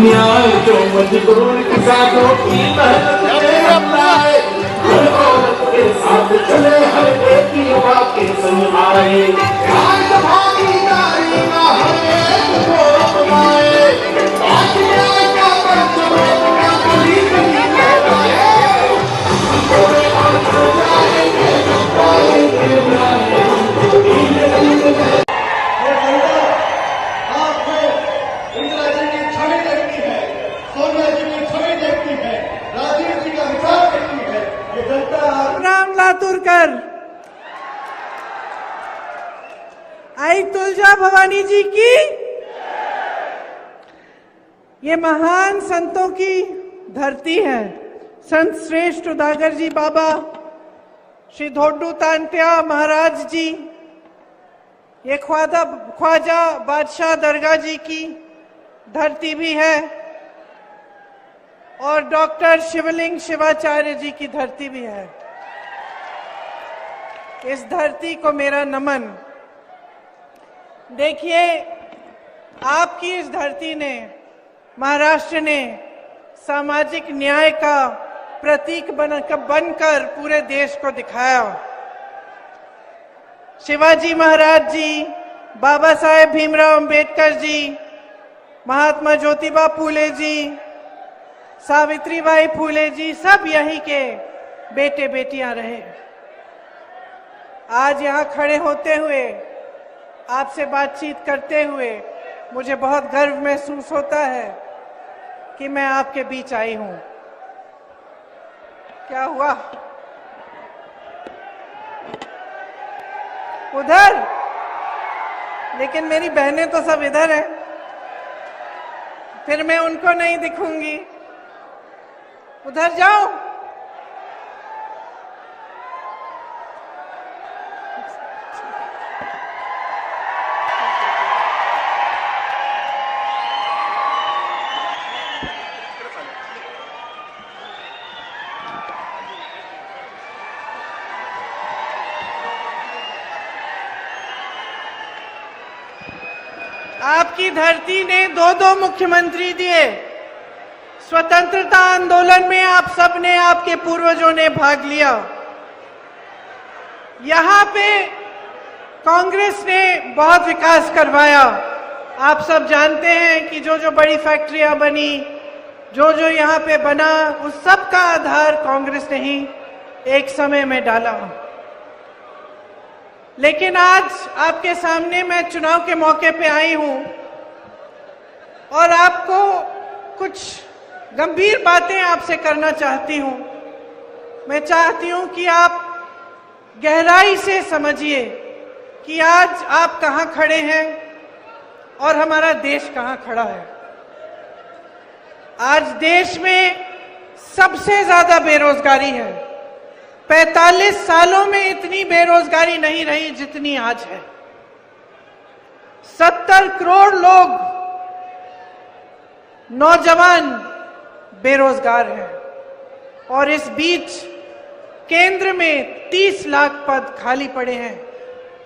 न्याय जो मजबूर किसानों की मेहनत से अपनाए, हर औरत के साथ चले, हर बेटी माँ के संग आए, भागीदारी का हर एक को अपनाए, आज न्याय का परचम अपना गली गली फहराए, थोड़े और हो जाएंगे जो पाएंगे न्याय। राम लातुरकर, आई तुलजा भवानी जी की। ये महान संतों की धरती है। संत श्रेष्ठ उदागर जी बाबा, श्री धोडू तांत्या महाराज जी, ये ख्वाजा बादशाह दरगाह जी की धरती भी है, और डॉक्टर शिवलिंग शिवाचार्य जी की धरती भी है। इस धरती को मेरा नमन। देखिए, आपकी इस धरती ने, महाराष्ट्र ने सामाजिक न्याय का प्रतीक बनकर पूरे देश को दिखाया। शिवाजी महाराज जी, बाबा साहेब भीमराव अंबेडकर जी, महात्मा ज्योतिबा फूले जी, सावित्रीबाई फूले जी, सब यहीं के बेटे बेटियां रहे। आज यहाँ खड़े होते हुए, आपसे बातचीत करते हुए मुझे बहुत गर्व महसूस होता है कि मैं आपके बीच आई हूं। क्या हुआ उधर? लेकिन मेरी बहनें तो सब इधर हैं, फिर मैं उनको नहीं दिखूंगी। उधर जाओ। आपकी धरती ने दो मुख्यमंत्री दिए। स्वतंत्रता आंदोलन में आप सबने, आपके पूर्वजों ने भाग लिया। यहाँ पे कांग्रेस ने बहुत विकास करवाया। आप सब जानते हैं कि जो जो बड़ी फैक्ट्रियां बनी, जो जो यहाँ पे बना, उस सब का आधार कांग्रेस ने ही एक समय में डाला। लेकिन आज आपके सामने मैं चुनाव के मौके पे आई हूं और आपको कुछ गंभीर बातें आपसे करना चाहती हूं। मैं चाहती हूं कि आप गहराई से समझिए कि आज आप कहां खड़े हैं और हमारा देश कहां खड़ा है। आज देश में सबसे ज्यादा बेरोजगारी है। 45 सालों में इतनी बेरोजगारी नहीं रही जितनी आज है। 70 करोड़ लोग, नौजवान बेरोजगार हैं, और इस बीच केंद्र में 30 लाख पद खाली पड़े हैं,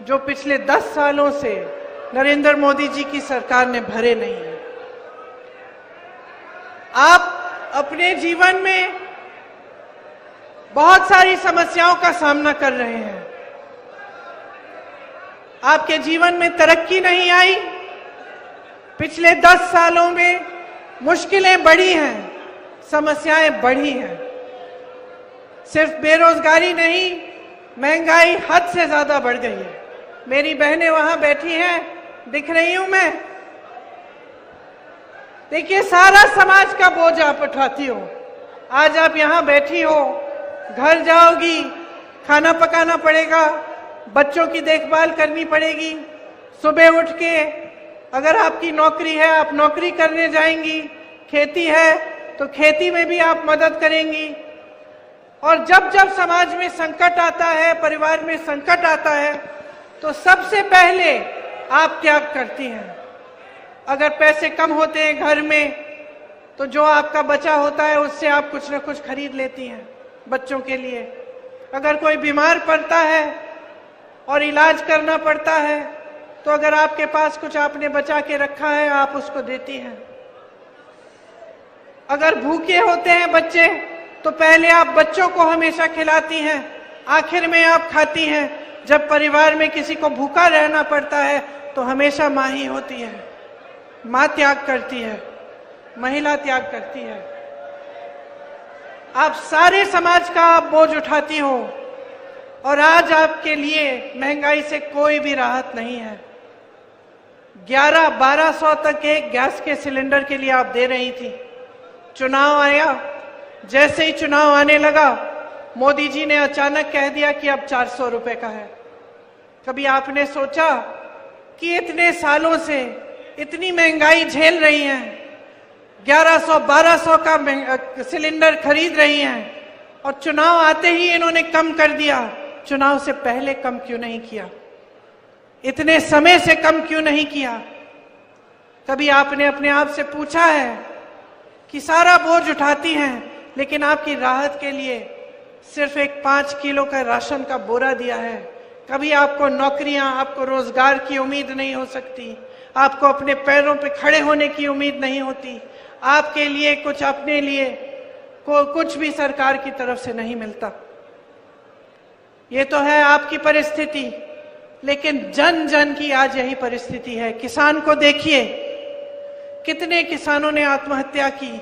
जो पिछले 10 सालों से नरेंद्र मोदी जी की सरकार ने भरे नहीं हैं। आप अपने जीवन में बहुत सारी समस्याओं का सामना कर रहे हैं। आपके जीवन में तरक्की नहीं आई। पिछले 10 सालों में मुश्किलें बढ़ी हैं, समस्याएं बढ़ी हैं। सिर्फ बेरोजगारी नहीं, महंगाई हद से ज्यादा बढ़ गई है। मेरी बहनें वहां बैठी हैं, दिख रही हूं मैं। देखिए, सारा समाज का बोझ आप उठाती हो। आज आप यहां बैठी हो, घर जाओगी, खाना पकाना पड़ेगा, बच्चों की देखभाल करनी पड़ेगी। सुबह उठ के अगर आपकी नौकरी है, आप नौकरी करने जाएंगी। खेती है तो खेती में भी आप मदद करेंगी। और जब जब समाज में संकट आता है, परिवार में संकट आता है, तो सबसे पहले आप त्याग करती हैं। अगर पैसे कम होते हैं घर में, तो जो आपका बचा होता है उससे आप कुछ न कुछ खरीद लेती हैं बच्चों के लिए। अगर कोई बीमार पड़ता है और इलाज करना पड़ता है, तो अगर आपके पास कुछ आपने बचा के रखा है, आप उसको देती हैं। अगर भूखे होते हैं बच्चे तो पहले आप बच्चों को हमेशा खिलाती हैं, आखिर में आप खाती हैं। जब परिवार में किसी को भूखा रहना पड़ता है तो हमेशा माँ ही होती है। माँ त्याग करती है, महिला त्याग करती है। आप सारे समाज का आप बोझ उठाती हो और आज आपके लिए महंगाई से कोई भी राहत नहीं है। 1100-1200 तक एक गैस के सिलेंडर के लिए आप दे रही थी। चुनाव आया, जैसे ही चुनाव आने लगा मोदी जी ने अचानक कह दिया कि अब 400 रुपए का है। कभी आपने सोचा कि इतने सालों से इतनी महंगाई झेल रही हैं, 1100-1200 का सिलेंडर खरीद रही हैं और चुनाव आते ही इन्होंने कम कर दिया। चुनाव से पहले कम क्यों नहीं किया? इतने समय से कम क्यों नहीं किया? कभी आपने अपने आप से पूछा है कि सारा बोझ उठाती हैं लेकिन आपकी राहत के लिए सिर्फ एक 5 किलो का राशन का बोरा दिया है। कभी आपको नौकरियां, आपको रोजगार की उम्मीद नहीं हो सकती, आपको अपने पैरों पे खड़े होने की उम्मीद नहीं होती, आपके लिए कुछ, अपने लिए कुछ भी सरकार की तरफ से नहीं मिलता। ये तो है आपकी परिस्थिति, लेकिन जन जन की आज यही परिस्थिति है। किसान को देखिए, कितने किसानों ने आत्महत्या की।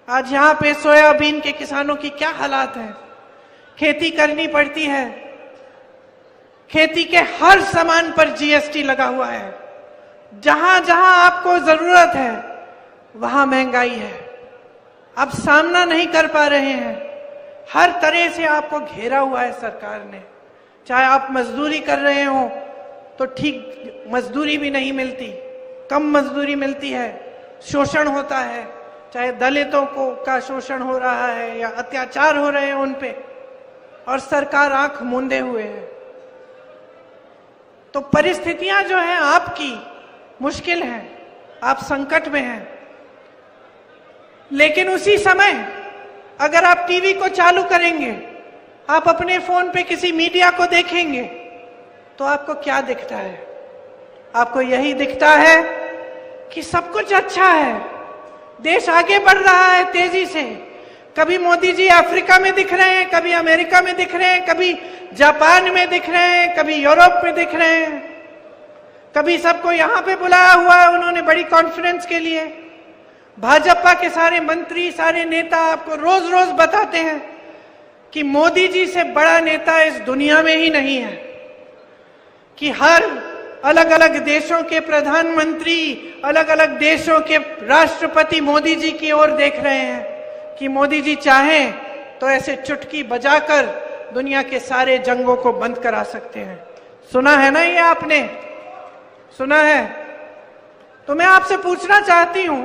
आज यहाँ पे सोयाबीन के किसानों की क्या हालात है। खेती करनी पड़ती है, खेती के हर सामान पर जीएसटी लगा हुआ है। जहां जहां आपको जरूरत है वहां महंगाई है। आप सामना नहीं कर पा रहे हैं, हर तरह से आपको घेरा हुआ है सरकार ने। चाहे आप मजदूरी कर रहे हो तो ठीक मजदूरी भी नहीं मिलती, कम मजदूरी मिलती है, शोषण होता है, चाहे दलितों को का शोषण हो रहा है या अत्याचार हो रहे हैं उन पे, और सरकार आंख मूंदे हुए है। तो परिस्थितियां जो हैं आपकी मुश्किल हैं, आप संकट में हैं। लेकिन उसी समय अगर आप टीवी को चालू करेंगे, आप अपने फोन पे किसी मीडिया को देखेंगे तो आपको क्या दिखता है? आपको यही दिखता है कि सब कुछ अच्छा है, देश आगे बढ़ रहा है तेजी से। कभी मोदी जी अफ्रीका में दिख रहे हैं, कभी अमेरिका में दिख रहे हैं, कभी जापान में दिख रहे हैं, कभी यूरोप में दिख रहे हैं, कभी सबको यहां पे बुलाया हुआ है उन्होंने बड़ी कॉन्फ्रेंस के लिए। भाजपा के सारे मंत्री, सारे नेता आपको रोज रोज बताते हैं कि मोदी जी से बड़ा नेता इस दुनिया में ही नहीं है, कि हर अलग अलग देशों के प्रधानमंत्री, अलग अलग देशों के राष्ट्रपति मोदी जी की ओर देख रहे हैं कि मोदी जी चाहें तो ऐसे चुटकी बजाकर दुनिया के सारे जंगों को बंद करा सकते हैं। सुना है ना, ये आपने सुना है? तो मैं आपसे पूछना चाहती हूं,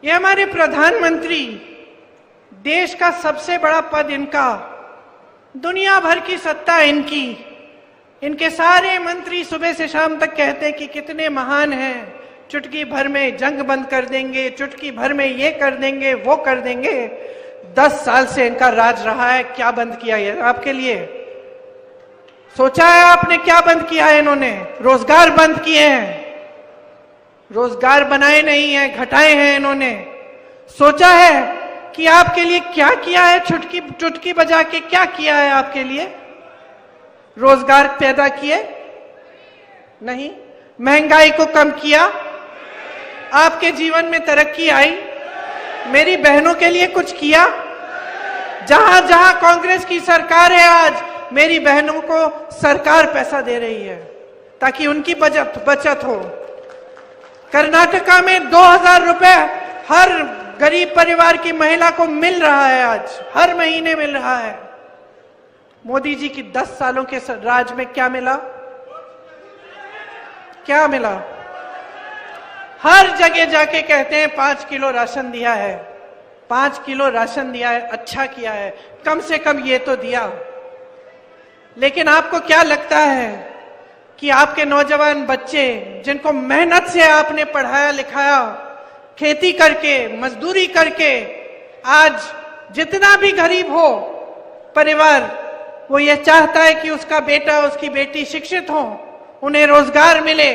ये हमारे प्रधानमंत्री, देश का सबसे बड़ा पद इनका, दुनिया भर की सत्ता इनकी, इनके सारे मंत्री सुबह से शाम तक कहते हैं कि कितने महान हैं, चुटकी भर में जंग बंद कर देंगे, चुटकी भर में ये कर देंगे, वो कर देंगे। 10 साल से इनका राज रहा है, क्या बंद किया है आपके लिए? सोचा है आपने क्या बंद किया है? इन्होंने रोजगार बंद किए हैं, रोजगार बनाए नहीं है, घटाए हैं इन्होंने। सोचा है कि आपके लिए क्या किया है? चुटकी बजा के क्या किया है आपके लिए? रोजगार पैदा किए? नहीं। महंगाई को कम किया? आपके जीवन में तरक्की आई? मेरी बहनों के लिए कुछ किया? जहां जहां कांग्रेस की सरकार है आज मेरी बहनों को सरकार पैसा दे रही है ताकि उनकी बचत हो। कर्नाटका में 2000 रुपए हर गरीब परिवार की महिला को मिल रहा है, आज हर महीने मिल रहा है। मोदी जी की 10 सालों के राज में क्या मिला? क्या मिला? हर जगह जाके कहते हैं 5 किलो राशन दिया है, 5 किलो राशन दिया है, अच्छा किया है, कम से कम ये तो दिया। लेकिन आपको क्या लगता है कि आपके नौजवान बच्चे जिनको मेहनत से आपने पढ़ाया लिखाया, खेती करके, मजदूरी करके, आज जितना भी गरीब हो परिवार, वो ये चाहता है कि उसका बेटा, उसकी बेटी शिक्षित हो, उन्हें रोजगार मिले,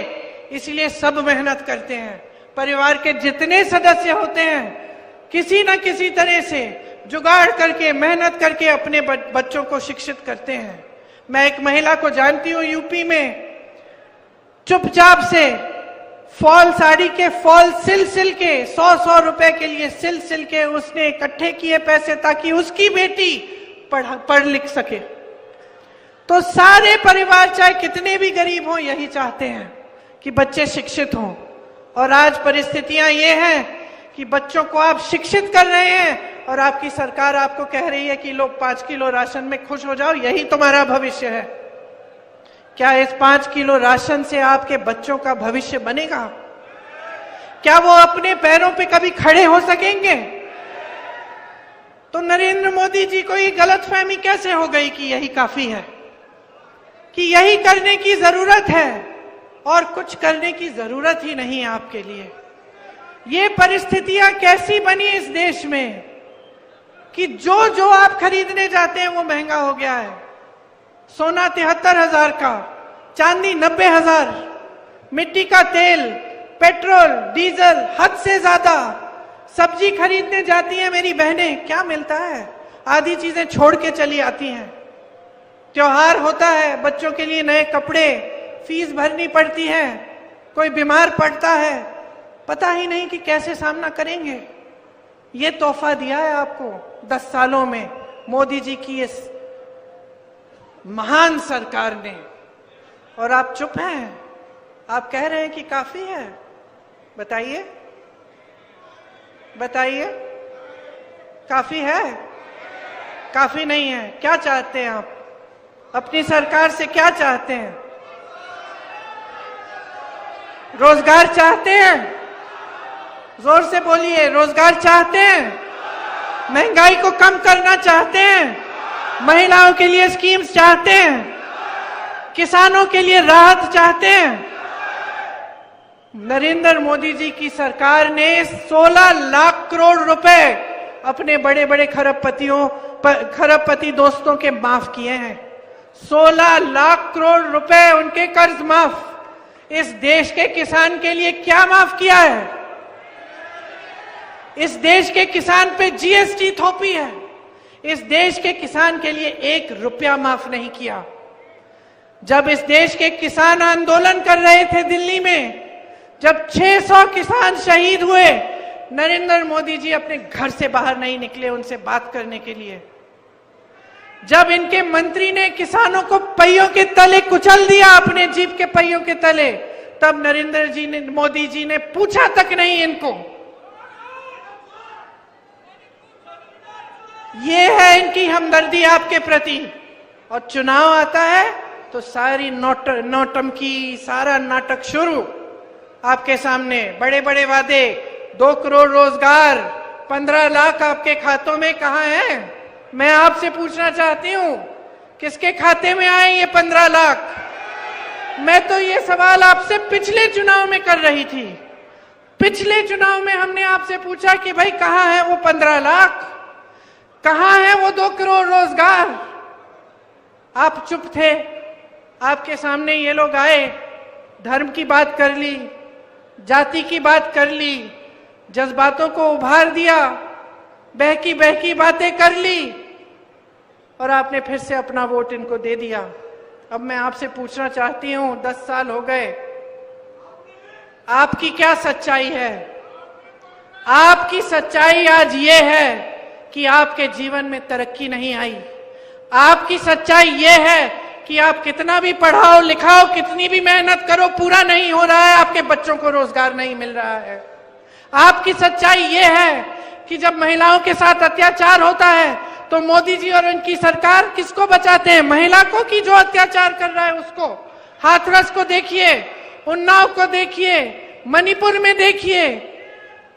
इसलिए सब मेहनत करते हैं। परिवार के जितने सदस्य होते हैं किसी न किसी तरह से जुगाड़ करके, मेहनत करके अपने बच्चों को शिक्षित करते हैं। मैं एक महिला को जानती हूँ यूपी में, चुपचाप से फॉल साड़ी के फॉल सिल के 100 रुपए के लिए सिल के उसने इकट्ठे किए पैसे ताकि उसकी बेटी पढ़ लिख सके। तो सारे परिवार चाहे कितने भी गरीब हों यही चाहते हैं कि बच्चे शिक्षित हों। और आज परिस्थितियां ये हैं कि बच्चों को आप शिक्षित कर रहे हैं और आपकी सरकार आपको कह रही है कि लोग 5 किलो राशन में खुश हो जाओ, यही तुम्हारा भविष्य है। क्या इस 5 किलो राशन से आपके बच्चों का भविष्य बनेगा? क्या वो अपने पैरों पे कभी खड़े हो सकेंगे? तो नरेंद्र मोदी जी को ये गलतफहमी कैसे हो गई कि यही काफी है, कि यही करने की जरूरत है और कुछ करने की जरूरत ही नहीं है आपके लिए? ये परिस्थितियां कैसी बनी इस देश में कि जो आप खरीदने जाते हैं वो महंगा हो गया है। सोना 73,000 का, चांदी 90,000, मिट्टी का तेल, पेट्रोल, डीजल हद से ज्यादा। सब्जी खरीदने जाती हैं मेरी बहनें, क्या मिलता है? आधी चीजें छोड़ के चली आती हैं। त्योहार होता है, बच्चों के लिए नए कपड़े, फीस भरनी पड़ती है, कोई बीमार पड़ता है, पता ही नहीं कि कैसे सामना करेंगे। ये तोहफा दिया है आपको 10 सालों में मोदी जी की इस महान सरकार ने, और आप चुप हैं। आप कह रहे हैं कि काफी है। बताइए बताइए, काफी है? काफी नहीं है। क्या चाहते हैं आप अपनी सरकार से? क्या चाहते हैं? रोजगार चाहते हैं? जोर से बोलिए, रोजगार चाहते हैं? महंगाई को कम करना चाहते हैं? महिलाओं के लिए स्कीम्स चाहते हैं? किसानों के लिए राहत चाहते हैं? नरेंद्र मोदी जी की सरकार ने 16 लाख करोड़ रुपए अपने बड़े बड़े खरबपति दोस्तों के माफ किए हैं। 16 लाख करोड़ रुपए उनके कर्ज माफ। इस देश के किसान के लिए क्या माफ किया है? इस देश के किसान पे जीएसटी थोपी है। इस देश के किसान के लिए 1 रुपया माफ नहीं किया। जब इस देश के किसान आंदोलन कर रहे थे दिल्ली में, जब 600 किसान शहीद हुए, नरेंद्र मोदी जी अपने घर से बाहर नहीं निकले उनसे बात करने के लिए। जब इनके मंत्री ने किसानों को पहियों के तले कुचल दिया, अपने जीप के पहियों के तले, तब मोदी जी ने पूछा तक नहीं इनको। ये है इनकी हमदर्दी आपके प्रति। और चुनाव आता है तो सारी नौटंकी, सारा नाटक शुरू। आपके सामने बड़े बड़े वादे, 2 करोड़ रोजगार, 15 लाख आपके खातों में कहां है? मैं आपसे पूछना चाहती हूं, किसके खाते में आए ये 15 लाख? मैं तो ये सवाल आपसे पिछले चुनाव में कर रही थी। पिछले चुनाव में हमने आपसे पूछा कि भाई कहां है वो 15 लाख, कहां है वो 2 करोड़ रोजगार? आप चुप थे। आपके सामने ये लोग आए, धर्म की बात कर ली, जाति की बात कर ली, जज्बातों को उभार दिया, बहकी बहकी बातें कर ली, और आपने फिर से अपना वोट इनको दे दिया। अब मैं आपसे पूछना चाहती हूं, 10 साल हो गए, आपकी क्या सच्चाई है? आपकी सच्चाई आज ये है कि आपके जीवन में तरक्की नहीं आई। आपकी सच्चाई ये है कि आप कितना भी पढ़ाओ लिखाओ, कितनी भी मेहनत करो, पूरा नहीं हो रहा है, आपके बच्चों को रोजगार नहीं मिल रहा है। आपकी सच्चाई ये है कि जब महिलाओं के साथ अत्याचार होता है तो मोदी जी और उनकी सरकार किसको बचाते हैं? महिला को, कि जो अत्याचार कर रहा है उसको। हाथरस को देखिए, उन्नाव को देखिए, मणिपुर में देखिए,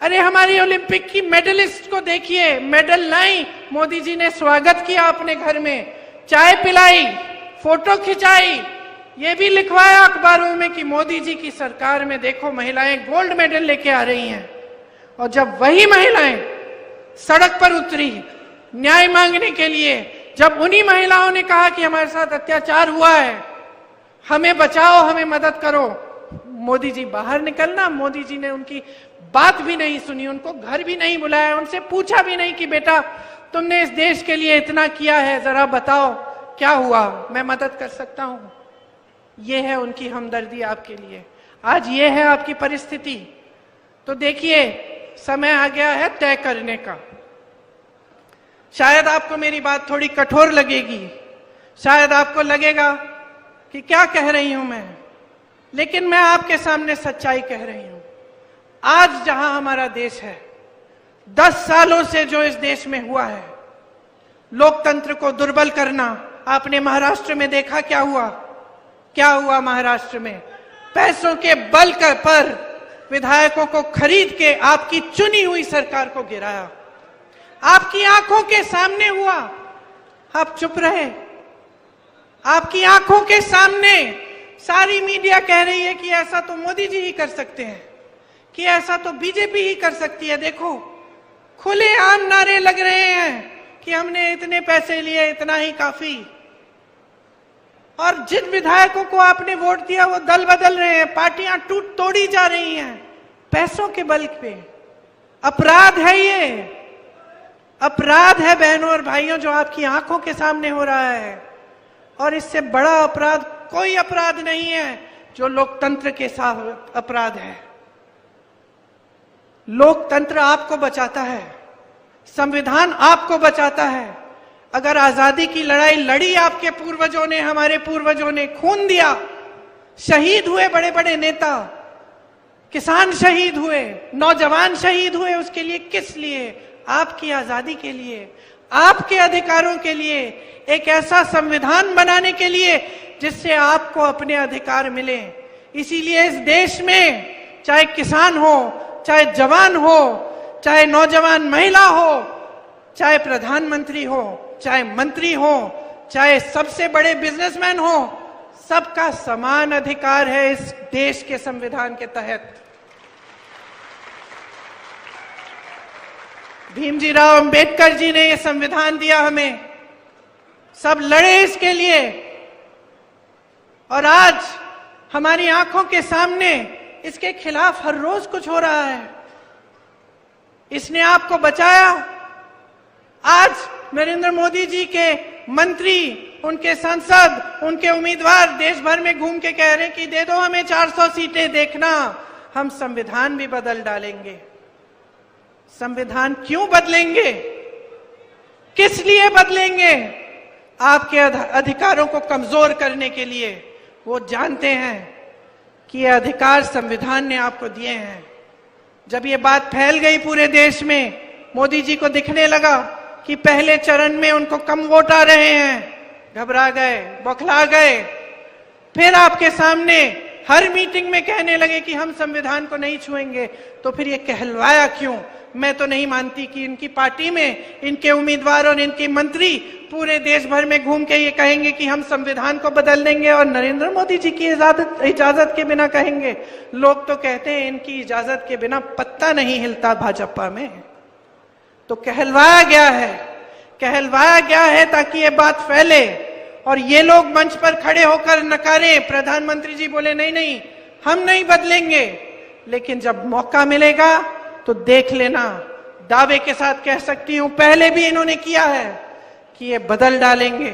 अरे हमारी ओलंपिक की मेडलिस्ट को देखिए, मेडल लाई, मोदी जी ने स्वागत किया अपने घर में, चाय पिलाई, फोटो खिंचाई, ये भी लिखवाया अखबारों में कि मोदी जी की सरकार में देखो महिलाएं गोल्ड मेडल लेके आ रही हैं। और जब वही महिलाएं सड़क पर उतरी न्याय मांगने के लिए, जब उन्हीं महिलाओं ने कहा कि हमारे साथ अत्याचार हुआ है, हमें बचाओ, हमें मदद करो, मोदी जी बाहर निकलना, मोदी जी ने उनकी बात भी नहीं सुनी, उनको घर भी नहीं बुलाया, उनसे पूछा भी नहीं कि बेटा तुमने इस देश के लिए इतना किया है, जरा बताओ क्या हुआ, मैं मदद कर सकता हूं। ये है उनकी हमदर्दी आपके लिए। आज ये है आपकी परिस्थिति। तो देखिए, समय आ गया है तय करने का। शायद आपको मेरी बात थोड़ी कठोर लगेगी, शायद आपको लगेगा कि क्या कह रही हूं मैं, लेकिन मैं आपके सामने सच्चाई कह रही हूं। आज जहां हमारा देश है, 10 सालों से जो इस देश में हुआ है, लोकतंत्र को दुर्बल करना, आपने महाराष्ट्र में देखा क्या हुआ। क्या हुआ महाराष्ट्र में? पैसों के बल पर विधायकों को खरीद के आपकी चुनी हुई सरकार को गिराया। आपकी आंखों के सामने हुआ, आप चुप रहे। आपकी आंखों के सामने सारी मीडिया कह रही है कि ऐसा तो मोदी जी ही कर सकते हैं, कि ऐसा तो बीजेपी ही कर सकती है। देखो, खुलेआम नारे लग रहे हैं कि हमने इतने पैसे लिए, इतना ही काफी। और जिन विधायकों को आपने वोट दिया वो दल बदल रहे हैं, पार्टियां टूट तोड़ी जा रही हैं पैसों के बल पे। अपराध है ये, अपराध है बहनों और भाइयों, जो आपकी आंखों के सामने हो रहा है। और इससे बड़ा अपराध कोई अपराध नहीं है जो लोकतंत्र के साथ अपराध है। लोकतंत्र आपको बचाता है, संविधान आपको बचाता है। अगर आजादी की लड़ाई लड़ी आपके पूर्वजों ने, हमारे पूर्वजों ने, खून दिया, शहीद हुए बड़े बड़े नेता, किसान शहीद हुए, नौजवान शहीद हुए, उसके लिए किस लिए? आपकी आजादी के लिए, आपके अधिकारों के लिए, एक ऐसा संविधान बनाने के लिए जिससे आपको अपने अधिकार मिले। इसीलिए इस देश में चाहे किसान हो, चाहे जवान हो, चाहे नौजवान महिला हो, चाहे प्रधानमंत्री हो, चाहे मंत्री हो, चाहे सबसे बड़े बिजनेसमैन हो, सबका समान अधिकार है इस देश के संविधान के तहत। भीमजीराव अंबेडकर जी ने यह संविधान दिया हमें, सब लड़े इसके लिए। और आज हमारी आंखों के सामने इसके खिलाफ हर रोज कुछ हो रहा है। इसने आपको बचाया। आज नरेंद्र मोदी जी के मंत्री, उनके सांसद, उनके उम्मीदवार देश भर में घूम के कह रहे हैं कि दे दो हमें 400 सीटें, देखना हम संविधान भी बदल डालेंगे। संविधान क्यों बदलेंगे? किस लिए बदलेंगे? आपके अधिकारों को कमजोर करने के लिए। वो जानते हैं कि ये अधिकार संविधान ने आपको दिए हैं। जब ये बात फैल गई पूरे देश में, मोदी जी को दिखने लगा कि पहले चरण में उनको कम वोट आ रहे हैं, घबरा गए, बौखला गए। फिर आपके सामने हर मीटिंग में कहने लगे कि हम संविधान को नहीं छुएंगे। तो फिर ये कहलवाया क्यों? मैं तो नहीं मानती कि इनकी पार्टी में इनके उम्मीदवार और इनके मंत्री पूरे देश भर में घूम के ये कहेंगे कि हम संविधान को बदल देंगे और नरेंद्र मोदी जी की इजाजत के बिना कहेंगे। लोग तो कहते हैं इनकी इजाजत के बिना पत्ता नहीं हिलता भाजपा में। तो कहलवाया गया है, कहलवाया गया है ताकि ये बात फैले और ये लोग मंच पर खड़े होकर नकारें। प्रधानमंत्री जी बोले नहीं नहीं हम नहीं बदलेंगे, लेकिन जब मौका मिलेगा तो देख लेना, दावे के साथ कह सकती हूं पहले भी इन्होंने किया है कि ये बदल डालेंगे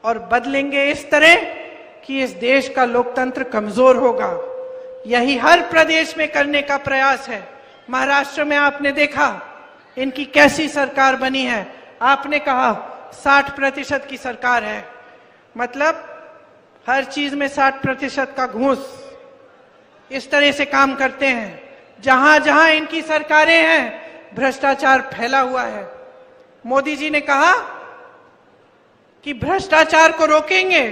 और बदलेंगे इस तरह कि इस देश का लोकतंत्र कमजोर होगा। यही हर प्रदेश में करने का प्रयास है। महाराष्ट्र में आपने देखा इनकी कैसी सरकार बनी है। आपने कहा 60% की सरकार है, मतलब हर चीज में 60% का घूस, इस तरह से काम करते हैं। जहां जहां इनकी सरकारें हैं भ्रष्टाचार फैला हुआ है। मोदी जी ने कहा कि भ्रष्टाचार को रोकेंगे,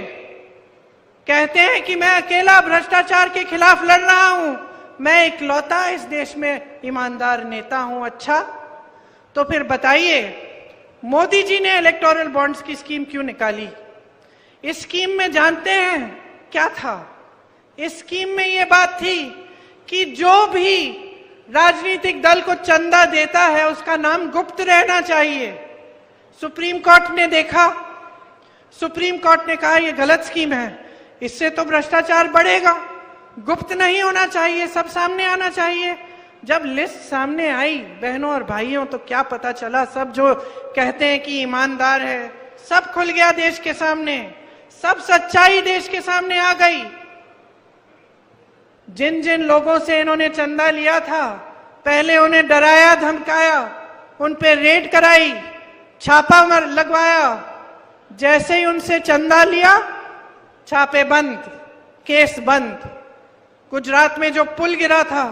कहते हैं कि मैं अकेला भ्रष्टाचार के खिलाफ लड़ रहा हूं, मैं इकलौता इस देश में ईमानदार नेता हूं। अच्छा, तो फिर बताइए मोदी जी ने इलेक्टोरल बॉन्ड्स की स्कीम क्यों निकाली? इस स्कीम में जानते हैं क्या था? इस स्कीम में यह बात थी कि जो भी राजनीतिक दल को चंदा देता है उसका नाम गुप्त रहना चाहिए। सुप्रीम कोर्ट ने देखा, सुप्रीम कोर्ट ने कहा यह गलत स्कीम है, इससे तो भ्रष्टाचार बढ़ेगा, गुप्त नहीं होना चाहिए, सब सामने आना चाहिए। जब लिस्ट सामने आई बहनों और भाइयों, तो क्या पता चला, सब जो कहते हैं कि ईमानदार है, सब खुल गया देश के सामने, सब सच्चाई देश के सामने आ गई। जिन जिन लोगों से इन्होंने चंदा लिया था, पहले उन्हें डराया धमकाया, उन पे रेड कराई, छापा लगवाया, जैसे ही उनसे चंदा लिया छापे बंद, केस बंद। गुजरात में जो पुल गिरा था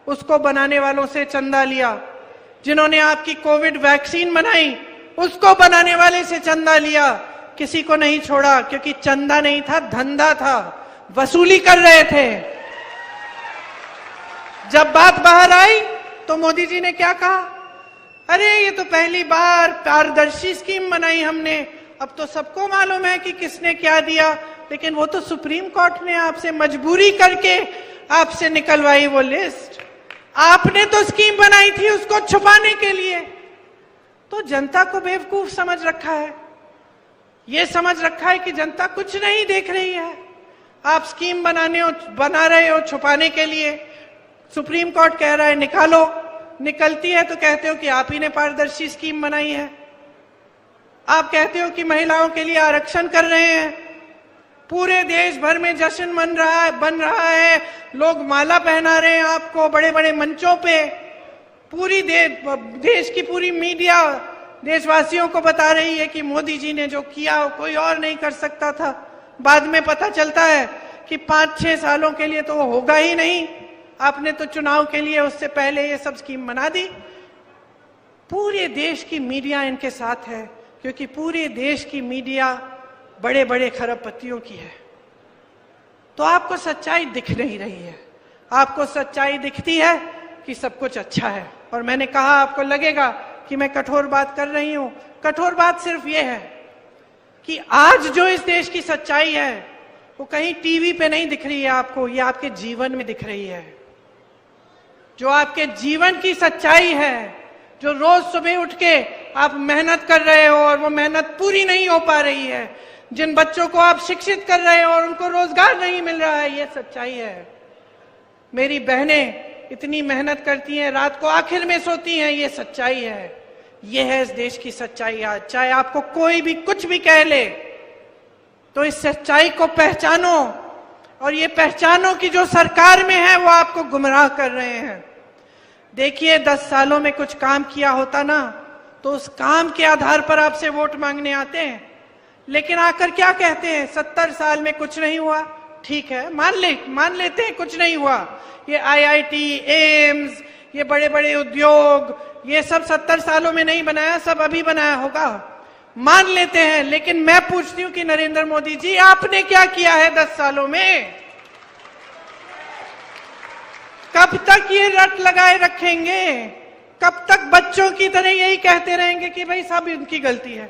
उसको बनाने वालों से चंदा लिया, जिन्होंने आपकी कोविड वैक्सीन बनाई उसको बनाने वाले से चंदा लिया, किसी को नहीं छोड़ा, क्योंकि चंदा नहीं था, धंधा था, वसूली कर रहे थे। जब बात बाहर आई तो मोदी जी ने क्या कहा, अरे ये तो पहली बार पारदर्शी स्कीम बनाई हमने, अब तो सबको मालूम है कि किसने क्या दिया, लेकिन वो तो सुप्रीम कोर्ट ने आपसे मजबूरी करके आपसे निकलवाई वो लिस्ट, आपने तो स्कीम बनाई थी उसको छुपाने के लिए। तो जनता को बेवकूफ समझ रखा है, ये समझ रखा है कि जनता कुछ नहीं देख रही है, आप स्कीम बना रहे हो छुपाने के लिए। सुप्रीम कोर्ट कह रहा है निकालो, निकलती है तो कहते हो कि आप ही ने पारदर्शी स्कीम बनाई है। आप कहते हो कि महिलाओं के लिए आरक्षण कर रहे हैं, पूरे देश भर में जश्न बन रहा है, लोग माला पहना रहे हैं आपको बड़े बड़े मंचों पे, पूरी देश की पूरी मीडिया देशवासियों को बता रही है कि मोदी जी ने जो किया वो कोई और नहीं कर सकता था। बाद में पता चलता है कि 5-6 सालों के लिए तो वो होगा ही नहीं, आपने तो चुनाव के लिए उससे पहले ये सब स्कीम बना दी। पूरे देश की मीडिया इनके साथ है, क्योंकि पूरे देश की मीडिया बड़े बड़े खरबपतियों की है। तो आपको सच्चाई दिख नहीं रही है, आपको सच्चाई दिखती है कि सब कुछ अच्छा है। और मैंने कहा आपको लगेगा कि मैं कठोर बात कर रही हूं, कठोर बात सिर्फ ये है कि आज जो इस देश की सच्चाई है वो कहीं टीवी पे नहीं दिख रही है आपको, ये आपके जीवन में दिख रही है। जो आपके जीवन की सच्चाई है, जो रोज सुबह उठ के आप मेहनत कर रहे हो और वो मेहनत पूरी नहीं हो पा रही है, जिन बच्चों को आप शिक्षित कर रहे हो और उनको रोजगार नहीं मिल रहा है, ये सच्चाई है। मेरी बहनें इतनी मेहनत करती हैं, रात को आखिर में सोती हैं, ये सच्चाई है। ये है इस देश की सच्चाई। आज चाहे आपको कोई भी कुछ भी कह ले, तो इस सच्चाई को पहचानो, और ये पहचानो कि जो सरकार में है वो आपको गुमराह कर रहे हैं। देखिए 10 सालों में कुछ काम किया होता ना, तो उस काम के आधार पर आपसे वोट मांगने आते हैं, लेकिन आकर क्या कहते हैं, 70 साल में कुछ नहीं हुआ। ठीक है, मान लेते हैं कुछ नहीं हुआ, ये IIT, एम्स, ये बड़े बड़े उद्योग, ये सब 70 सालों में नहीं बनाया, सब अभी बनाया होगा, मान लेते हैं। लेकिन मैं पूछती हूं कि नरेंद्र मोदी जी आपने क्या किया है 10 सालों में? कब तक ये रट लगाए रखेंगे? कब तक बच्चों की तरह यही कहते रहेंगे कि भाई सब उनकी गलती है?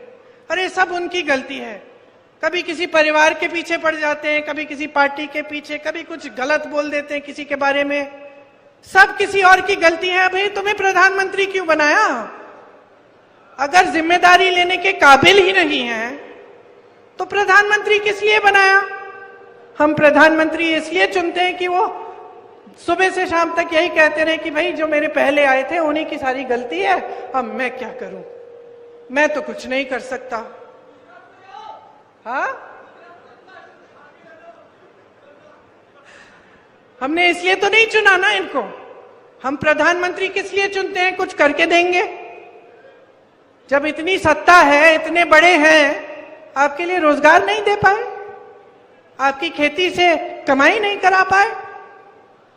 अरे सब उनकी गलती है। कभी किसी परिवार के पीछे पड़ जाते हैं, कभी किसी पार्टी के पीछे, कभी कुछ गलत बोल देते हैं किसी के बारे में, सब किसी और की गलती है। भाई तुम्हें प्रधानमंत्री क्यों बनाया? अगर जिम्मेदारी लेने के काबिल ही नहीं है तो प्रधानमंत्री किस लिए बनाया? हम प्रधानमंत्री इसलिए चुनते हैं कि वो सुबह से शाम तक यही कहते रहे कि भाई जो मेरे पहले आए थे उन्हीं की सारी गलती है, अब मैं क्या करूं, मैं तो कुछ नहीं कर सकता। हाँ, हमने इसलिए तो नहीं चुना ना इनको। हम प्रधानमंत्री किस लिए चुनते हैं? कुछ करके देंगे। जब इतनी सत्ता है, इतने बड़े हैं, आपके लिए रोजगार नहीं दे पाए, आपकी खेती से कमाई नहीं करा पाए,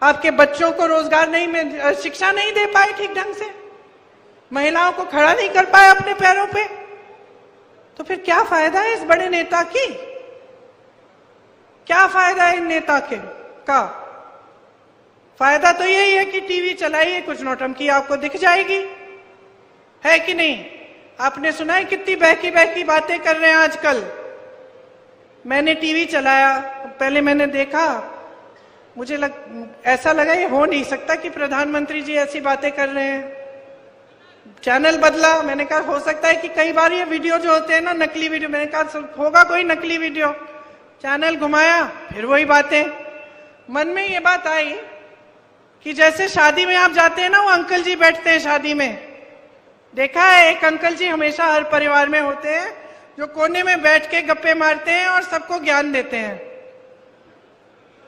आपके बच्चों को रोजगार नहीं, शिक्षा नहीं दे पाए ठीक ढंग से, महिलाओं को खड़ा नहीं कर पाए अपने पैरों पे, तो फिर क्या फायदा है इस बड़े नेता की? क्या फायदा है इन नेता का? फायदा तो यही है कि टीवी चलाइए, कुछ नौटंकी आपको दिख जाएगी, है कि नहीं? आपने सुना है कितनी बहकी बहकी बातें कर रहे हैं आजकल। मैंने टीवी चलाया, पहले मैंने देखा, मुझे ऐसा लगा ये हो नहीं सकता कि प्रधानमंत्री जी ऐसी बातें कर रहे हैं। चैनल बदला, मैंने कहा हो सकता है कि कई बार ये वीडियो जो होते हैं ना, नकली वीडियो, मैंने कहा होगा कोई नकली वीडियो। चैनल घुमाया, फिर वही बातें। मन में ये बात आई कि जैसे शादी में आप जाते हैं ना, वो अंकल जी बैठते हैं शादी में, देखा है एक अंकल जी हमेशा हर परिवार में होते हैं जो कोने में बैठ के गप्पे मारते हैं और सबको ज्ञान देते हैं,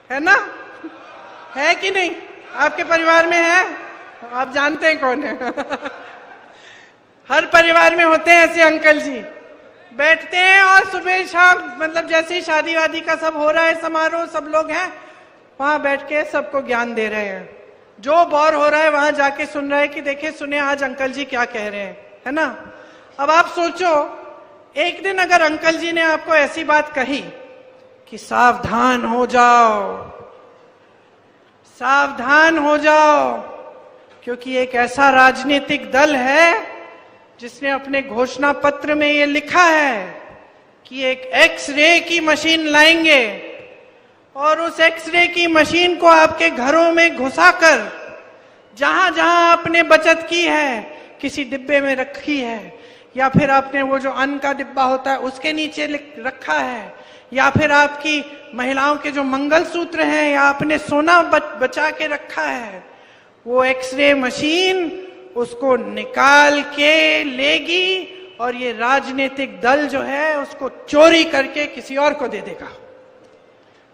है ना? है कि नहीं? आपके परिवार में है? आप जानते हैं कौन है? हर परिवार में होते हैं ऐसे अंकल जी, बैठते हैं और सुबह शाम मतलब जैसे ही शादी वादी का सब हो रहा है समारोह, सब लोग हैं वहां बैठ के सबको ज्ञान दे रहे हैं। जो बोर हो रहा है वहां जाके सुन रहा है कि देखिए सुने आज अंकल जी क्या कह रहे हैं, है ना? अब आप सोचो एक दिन अगर अंकल जी ने आपको ऐसी बात कही कि सावधान हो जाओ, सावधान हो जाओ, क्योंकि एक ऐसा राजनीतिक दल है जिसने अपने घोषणा पत्र में ये लिखा है कि एक एक्सरे की मशीन लाएंगे और उस एक्सरे की मशीन को आपके घरों में घुसाकर जहां जहां आपने बचत की है, किसी डिब्बे में रखी है, या फिर आपने वो जो अन्न का डिब्बा होता है उसके नीचे रखा है, या फिर आपकी महिलाओं के जो मंगलसूत्र हैं या आपने सोना बचा के रखा है, वो एक्सरे मशीन उसको निकाल के लेगी और ये राजनीतिक दल जो है उसको चोरी करके किसी और को दे देगा।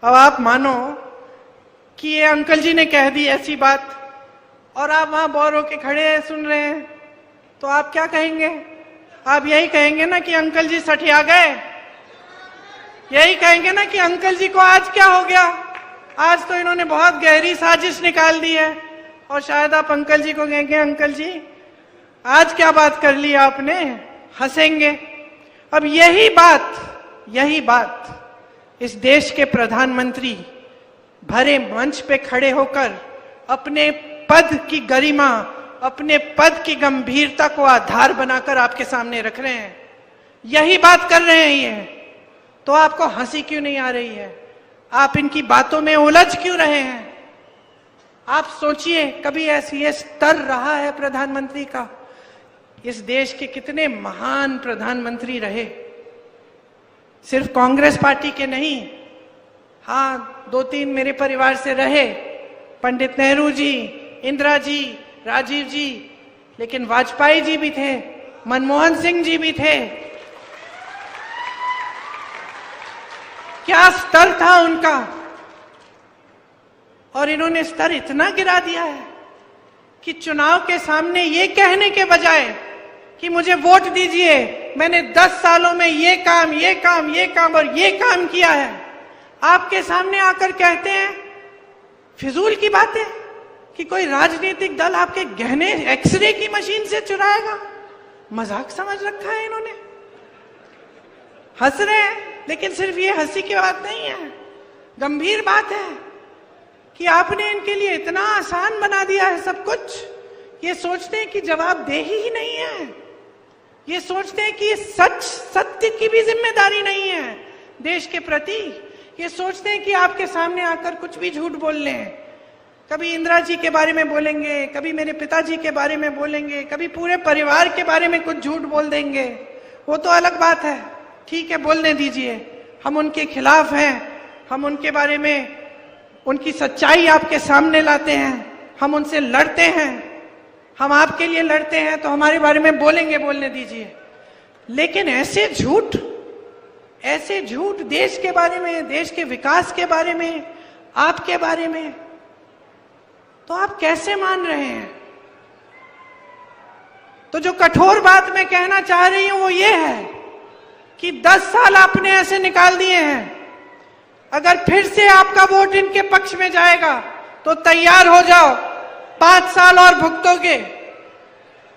अब आप मानो कि ये अंकल जी ने कह दी ऐसी बात और आप वहां बोर होके खड़े हैं सुन रहे हैं, तो आप क्या कहेंगे? आप यही कहेंगे ना कि अंकल जी सठिया गए, यही कहेंगे ना कि अंकल जी को आज क्या हो गया, आज तो इन्होंने बहुत गहरी साजिश निकाल दी है। और शायद आप अंकल जी को कहेंगे अंकल जी आज क्या बात कर ली आपने, हंसेंगे। अब यही बात इस देश के प्रधानमंत्री भरे मंच पे खड़े होकर अपने पद की गरिमा, अपने पद की गंभीरता को आधार बनाकर आपके सामने रख रहे हैं, यही बात कर रहे हैं ये, तो आपको हंसी क्यों नहीं आ रही है? आप इनकी बातों में उलझ क्यों रहे हैं? आप सोचिए कभी ऐसी ये स्तर रहा है प्रधानमंत्री का? इस देश के कितने महान प्रधानमंत्री रहे, सिर्फ कांग्रेस पार्टी के नहीं, हाँ 2-3 मेरे परिवार से रहे, पंडित नेहरू जी, इंदिरा जी, राजीव जी, लेकिन वाजपेयी जी भी थे, मनमोहन सिंह जी भी थे। क्या स्तर था उनका, और इन्होंने स्तर इतना गिरा दिया है कि चुनाव के सामने ये कहने के बजाय कि मुझे वोट दीजिए, मैंने 10 सालों में ये काम और ये काम किया है, आपके सामने आकर कहते हैं फिजूल की बातें कि कोई राजनीतिक दल आपके गहने एक्सरे की मशीन से चुराएगा। मजाक समझ रखा है इन्होंने, हंस रहे हैं, लेकिन सिर्फ ये हंसी की बात नहीं है, गंभीर बात है कि आपने इनके लिए इतना आसान बना दिया है सब कुछ। ये सोचते हैं कि जवाबदेही ही नहीं है, ये सोचते हैं कि सत्य की भी जिम्मेदारी नहीं है देश के प्रति। ये सोचते हैं कि आपके सामने आकर कुछ भी झूठ बोल लें, कभी इंदिरा जी के बारे में बोलेंगे, कभी मेरे पिताजी के बारे में बोलेंगे, कभी पूरे परिवार के बारे में कुछ झूठ बोल देंगे, वो तो अलग बात है, ठीक है बोलने दीजिए, हम उनके खिलाफ हैं, हम उनके बारे में उनकी सच्चाई आपके सामने लाते हैं, हम उनसे लड़ते हैं, हम आपके लिए लड़ते हैं, तो हमारे बारे में बोलेंगे, बोलने दीजिए। लेकिन ऐसे झूठ देश के बारे में, देश के विकास के बारे में, आपके बारे में, तो आप कैसे मान रहे हैं? तो जो कठोर बात मैं कहना चाह रही हूं वो ये है कि 10 साल आपने ऐसे निकाल दिए हैं, अगर फिर से आपका वोट इनके पक्ष में जाएगा तो तैयार हो जाओ, 5 साल और भुगतोगे,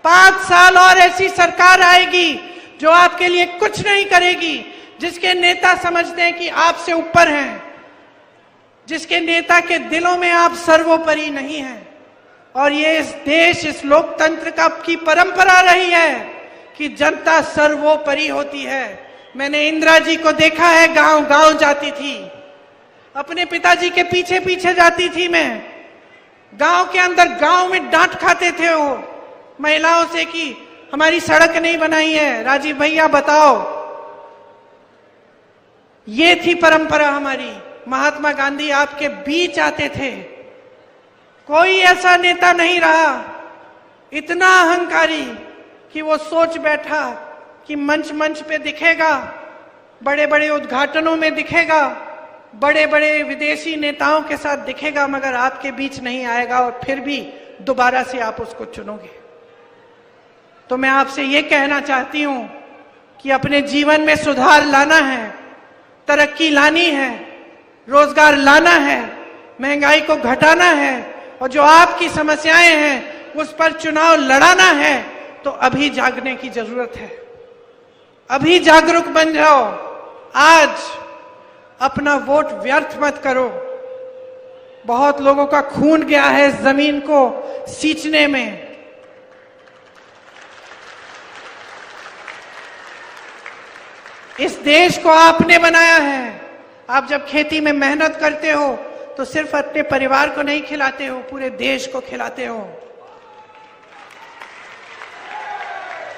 5 साल और ऐसी सरकार आएगी जो आपके लिए कुछ नहीं करेगी, जिसके नेता समझते हैं कि आपसे ऊपर हैं, जिसके नेता के दिलों में आप सर्वोपरि नहीं हैं। और ये इस देश, इस लोकतंत्र की परंपरा रही है कि जनता सर्वोपरि होती है। मैंने इंदिरा जी को देखा है, गांव गांव जाती थी, अपने पिताजी के पीछे पीछे जाती थी मैं, गांव के अंदर, गांव में डांट खाते थे वो महिलाओं से कि हमारी सड़क नहीं बनाई है, राजीव भैया बताओ। ये थी परंपरा हमारी। महात्मा गांधी आपके बीच आते थे, कोई ऐसा नेता नहीं रहा इतना अहंकारी कि वो सोच बैठा कि मंच मंच पे दिखेगा, बड़े बड़े उद्घाटनों में दिखेगा, बड़े बड़े विदेशी नेताओं के साथ दिखेगा, मगर आपके बीच नहीं आएगा और फिर भी दोबारा से आप उसको चुनोगे। तो मैं आपसे ये कहना चाहती हूं कि अपने जीवन में सुधार लाना है, तरक्की लानी है, रोजगार लाना है, महंगाई को घटाना है और जो आपकी समस्याएं हैं उस पर चुनाव लड़ाना है, तो अभी जागने की जरूरत है। अभी जागरूक बन जाओ। आज अपना वोट व्यर्थ मत करो। बहुत लोगों का खून गया है इस जमीन को सींचने में। इस देश को आपने बनाया है। आप जब खेती में मेहनत करते हो तो सिर्फ अपने परिवार को नहीं खिलाते हो, पूरे देश को खिलाते हो।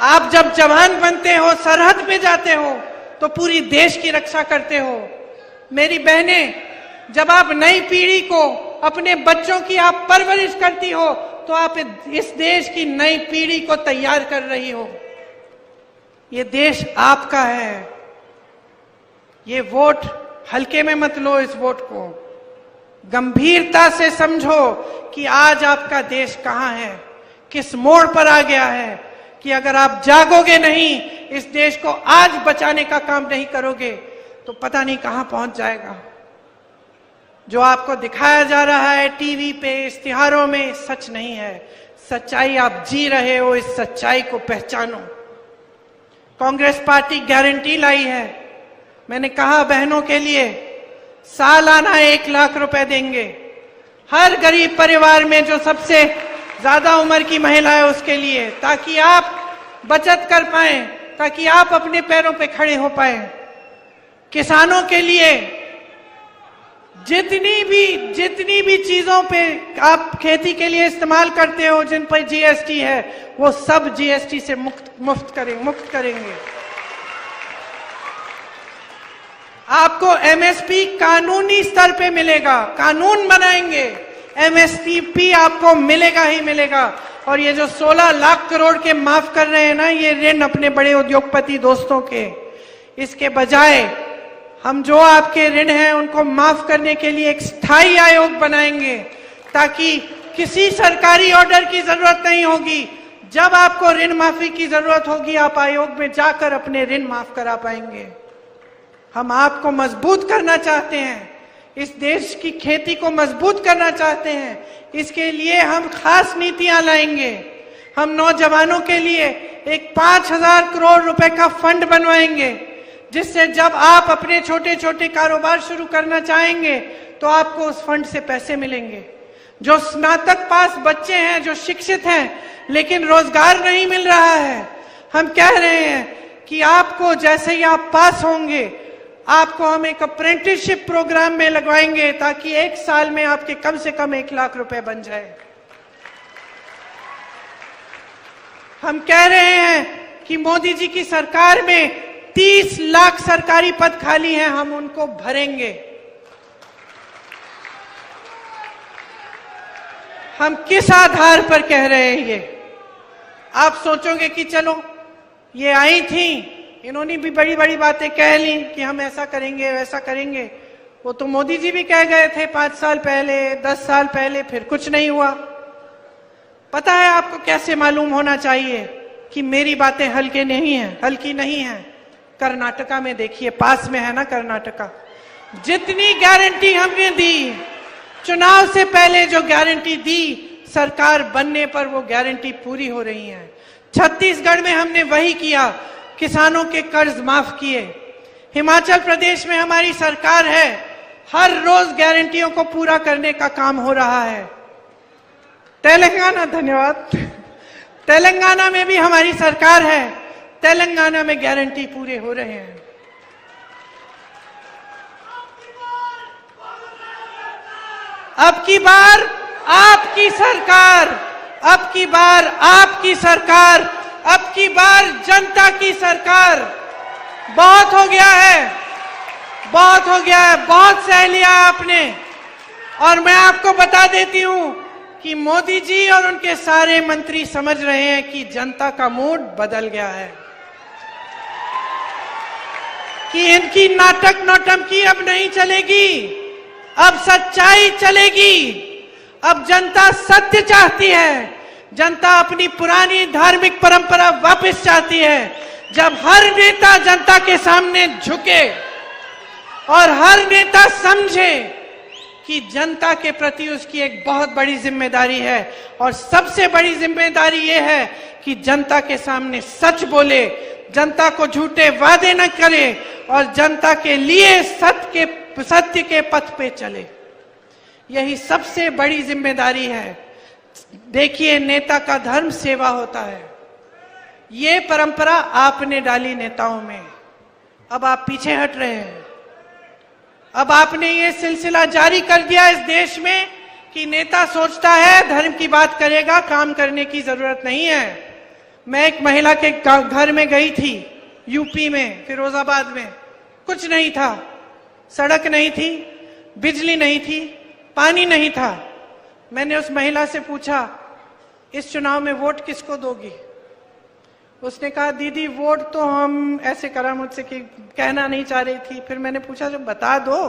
आप जब जवान बनते हो, सरहद में जाते हो, तो पूरी देश की रक्षा करते हो। मेरी बहनें, जब आप नई पीढ़ी को, अपने बच्चों की आप परवरिश करती हो, तो आप इस देश की नई पीढ़ी को तैयार कर रही हो। ये देश आपका है। ये वोट हल्के में मत लो। इस वोट को गंभीरता से समझो कि आज आपका देश कहां है, किस मोड़ पर आ गया है, कि अगर आप जागोगे नहीं, इस देश को आज बचाने का काम नहीं करोगे, तो पता नहीं कहां पहुंच जाएगा। जो आपको दिखाया जा रहा है टीवी पे, इश्तिहारों में, सच नहीं है। सच्चाई आप जी रहे हो। इस सच्चाई को पहचानो। कांग्रेस पार्टी गारंटी लाई है। मैंने कहा बहनों के लिए सालाना 1 लाख रुपए देंगे हर गरीब परिवार में, जो सबसे ज्यादा उम्र की महिला है उसके लिए, ताकि आप बचत कर पाए, ताकि आप अपने पैरों पे खड़े हो पाए। किसानों के लिए जितनी भी चीजों पे आप खेती के लिए इस्तेमाल करते हो, जिन पर जीएसटी है, वो सब जीएसटी से मुक्त करेंगे। आपको एमएसपी कानूनी स्तर पे मिलेगा। कानून बनाएंगे, एमएसपी आपको मिलेगा ही मिलेगा। और ये जो 16 लाख करोड़ के माफ कर रहे हैं ना, ये ऋण अपने बड़े उद्योगपति दोस्तों के, इसके बजाय हम जो आपके ऋण हैं उनको माफ करने के लिए एक स्थायी आयोग बनाएंगे, ताकि किसी सरकारी ऑर्डर की जरूरत नहीं होगी। जब आपको ऋण माफी की जरूरत होगी, आप आयोग में जाकर अपने ऋण माफ करा पाएंगे। हम आपको मजबूत करना चाहते हैं, इस देश की खेती को मजबूत करना चाहते हैं। इसके लिए हम खास नीतियां लाएंगे। हम नौजवानों के लिए एक 5,000 करोड़ रुपए का फंड बनवाएंगे, जिससे जब आप अपने छोटे छोटे कारोबार शुरू करना चाहेंगे तो आपको उस फंड से पैसे मिलेंगे। जो स्नातक पास बच्चे हैं, जो शिक्षित हैं, लेकिन रोजगार नहीं मिल रहा है, हम कह रहे हैं कि आपको जैसे ही आप पास होंगे, आपको हम एक अप्रेंटिसशिप प्रोग्राम में लगवाएंगे, ताकि 1 साल में आपके कम से कम 1 लाख रुपए बन जाए। हम कह रहे हैं कि मोदी जी की सरकार में 30 लाख सरकारी पद खाली हैं, हम उनको भरेंगे। हम किस आधार पर कह रहे हैं ये? आप सोचोगे कि चलो ये आई थी, इन्होंने भी बड़ी बड़ी बातें कह ली कि हम ऐसा करेंगे वैसा करेंगे। वो तो मोदी जी भी कह गए थे 5 साल पहले, 10 साल पहले, फिर कुछ नहीं हुआ। पता है आपको कैसे मालूम होना चाहिए कि मेरी बातें हल्की नहीं है? कर्नाटका में देखिए, पास में है ना कर्नाटका। जितनी गारंटी हमने दी, चुनाव से पहले जो गारंटी दी, सरकार बनने पर वो गारंटी पूरी हो रही है। छत्तीसगढ़ में हमने वही किया, किसानों के कर्ज माफ किए। हिमाचल प्रदेश में हमारी सरकार है, हर रोज गारंटियों को पूरा करने का काम हो रहा है। तेलंगाना, धन्यवाद, तेलंगाना में भी हमारी सरकार है, तेलंगाना में गारंटी पूरे हो रहे हैं। अब की बार आपकी सरकार, अब की बार आपकी सरकार, अब की बार जनता की सरकार। बहुत हो गया है, बहुत हो गया है, बहुत सह लिया आपने। और मैं आपको बता देती हूं कि मोदी जी और उनके सारे मंत्री समझ रहे हैं कि जनता का मूड बदल गया है, कि इनकी नाटक नौटंकी अब नहीं चलेगी, अब सच्चाई चलेगी। अब जनता सत्य चाहती है, जनता अपनी पुरानी धार्मिक परंपरा वापस चाहती है। जब हर नेता जनता के सामने झुके और हर नेता समझे कि जनता के प्रति उसकी एक बहुत बड़ी जिम्मेदारी है, और सबसे बड़ी जिम्मेदारी यह है कि जनता के सामने सच बोले, जनता को झूठे वादे न करे और जनता के लिए सत्य के पथ पे चले। यही सबसे बड़ी जिम्मेदारी है। देखिए, नेता का धर्म सेवा होता है। ये परंपरा आपने डाली नेताओं में, अब आप पीछे हट रहे हैं। अब आपने ये सिलसिला जारी कर दिया इस देश में कि नेता सोचता है धर्म की बात करेगा, काम करने की जरूरत नहीं है। मैं एक महिला के घर में गई थी, यूपी में, फिरोजाबाद में। कुछ नहीं था, सड़क नहीं थी, बिजली नहीं थी, पानी नहीं था। मैंने उस महिला से पूछा, इस चुनाव में वोट किसको दोगी? उसने कहा, दीदी वोट तो हम, ऐसे करा मुझसे कि कहना नहीं चाह रही थी। फिर मैंने पूछा, जो बता दो।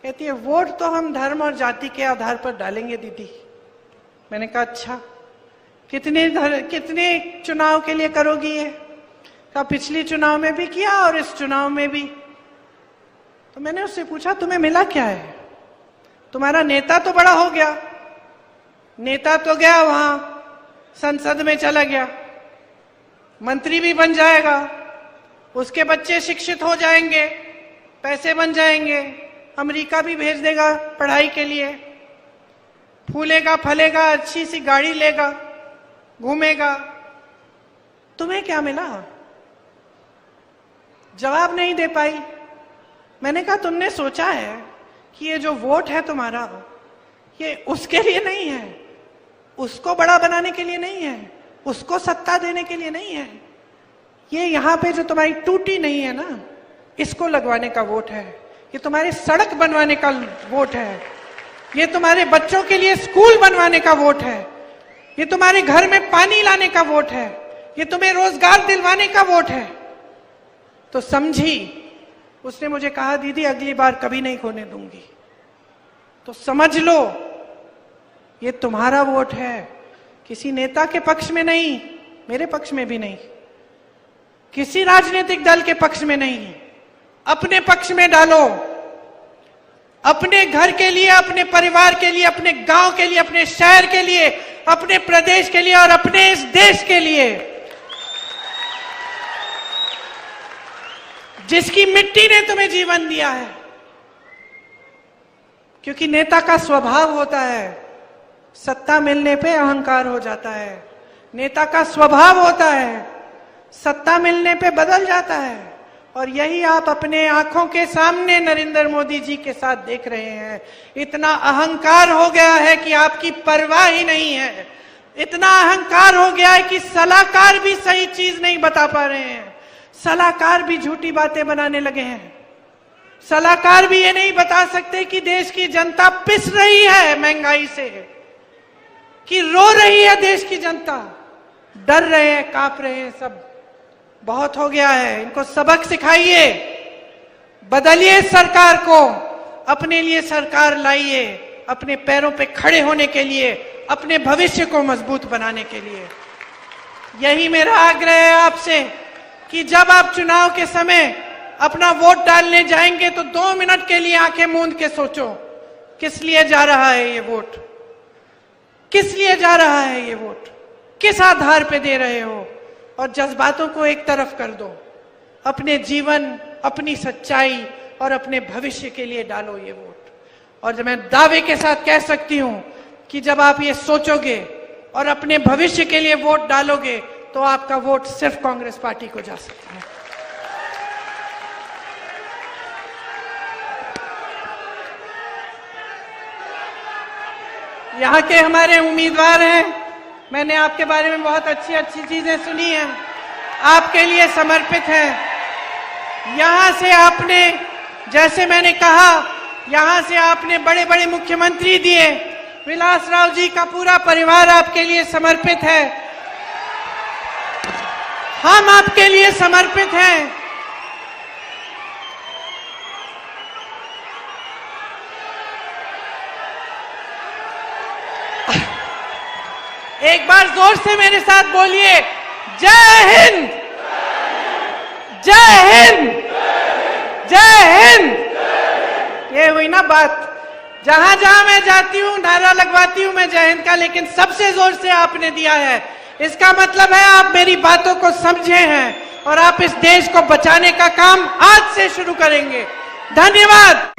कहती है, वोट तो हम धर्म और जाति के आधार पर डालेंगे दीदी। मैंने कहा, अच्छा, कितने चुनाव के लिए करोगी ये? कहा, पिछली चुनाव में भी किया और इस चुनाव में भी। तो मैंने उससे पूछा, तुम्हें मिला क्या है? तुम्हारा नेता तो बड़ा हो गया, नेता तो गया वहां संसद में चला गया, मंत्री भी बन जाएगा, उसके बच्चे शिक्षित हो जाएंगे, पैसे बन जाएंगे, अमेरिका भी भेज देगा पढ़ाई के लिए, फूलेगा फलेगा, अच्छी सी गाड़ी लेगा, घूमेगा। तुम्हें क्या मिला? जवाब नहीं दे पाई। मैंने कहा, तुमने सोचा है कि ये जो वोट है तुम्हारा, ये उसके लिए नहीं है, उसको बड़ा बनाने के लिए नहीं है, उसको सत्ता देने के लिए नहीं है। ये यहाँ पे जो तुम्हारी टूटी नहीं है ना, इसको लगवाने का वोट है। ये तुम्हारी सड़क बनवाने का वोट है, ये तुम्हारे बच्चों के लिए स्कूल बनवाने का वोट है, ये तुम्हारे घर में पानी लाने का वोट है, ये तुम्हें रोजगार दिलवाने का वोट है। तो समझी। उसने मुझे कहा, दीदी अगली बार कभी नहीं खोने दूंगी। तो समझ लो, ये तुम्हारा वोट है, किसी नेता के पक्ष में नहीं, मेरे पक्ष में भी नहीं, किसी राजनीतिक दल के पक्ष में नहीं, अपने पक्ष में डालो। अपने घर के लिए, अपने परिवार के लिए, अपने गांव के लिए, अपने शहर के लिए, अपने प्रदेश के लिए और अपने इस देश के लिए, जिसकी मिट्टी ने तुम्हें जीवन दिया है। क्योंकि नेता का स्वभाव होता है, सत्ता मिलने पे अहंकार हो जाता है। नेता का स्वभाव होता है, सत्ता मिलने पे बदल जाता है। और यही आप अपने आंखों के सामने नरेंद्र मोदी जी के साथ देख रहे हैं। इतना अहंकार हो गया है कि आपकी परवाह ही नहीं है। इतना अहंकार हो गया है कि सलाहकार भी सही चीज नहीं बता पा रहे हैं, सलाहकार भी झूठी बातें बनाने लगे हैं। सलाहकार भी ये नहीं बता सकते कि देश की जनता पिस रही है महंगाई से, कि रो रही है देश की जनता, डर रहे हैं, कांप रहे हैं सब। बहुत हो गया है, इनको सबक सिखाइए, बदलिए सरकार को, अपने लिए सरकार लाइए, अपने पैरों पे खड़े होने के लिए, अपने भविष्य को मजबूत बनाने के लिए। यही मेरा आग्रह है आपसे कि जब आप चुनाव के समय अपना वोट डालने जाएंगे तो 2 मिनट के लिए आंखें मूंद के सोचो, किस लिए जा रहा है ये वोट, किस लिए जा रहा है ये वोट, किस आधार पे दे रहे हो, और जज्बातों को एक तरफ कर दो। अपने जीवन, अपनी सच्चाई और अपने भविष्य के लिए डालो ये वोट। और मैं दावे के साथ कह सकती हूं कि जब आप ये सोचोगे और अपने भविष्य के लिए वोट डालोगे तो आपका वोट सिर्फ कांग्रेस पार्टी को जा सकता है। यहाँ के हमारे उम्मीदवार हैं, मैंने आपके बारे में बहुत अच्छी अच्छी चीजें सुनी हैं, आपके लिए समर्पित हैं। यहाँ से आपने, जैसे मैंने कहा, यहाँ से आपने बड़े बड़े मुख्यमंत्री दिए, विलासराव जी का पूरा परिवार आपके लिए समर्पित है। हम आपके लिए समर्पित हैं। एक बार जोर से मेरे साथ बोलिए, जय हिंद, जय हिंद, जय हिंद। ये हुई ना बात। जहां जहां मैं जाती हूं नारा लगवाती हूं मैं जय हिंद का, लेकिन सबसे जोर से आपने दिया है। इसका मतलब है आप मेरी बातों को समझे हैं और आप इस देश को बचाने का काम आज से शुरू करेंगे। धन्यवाद।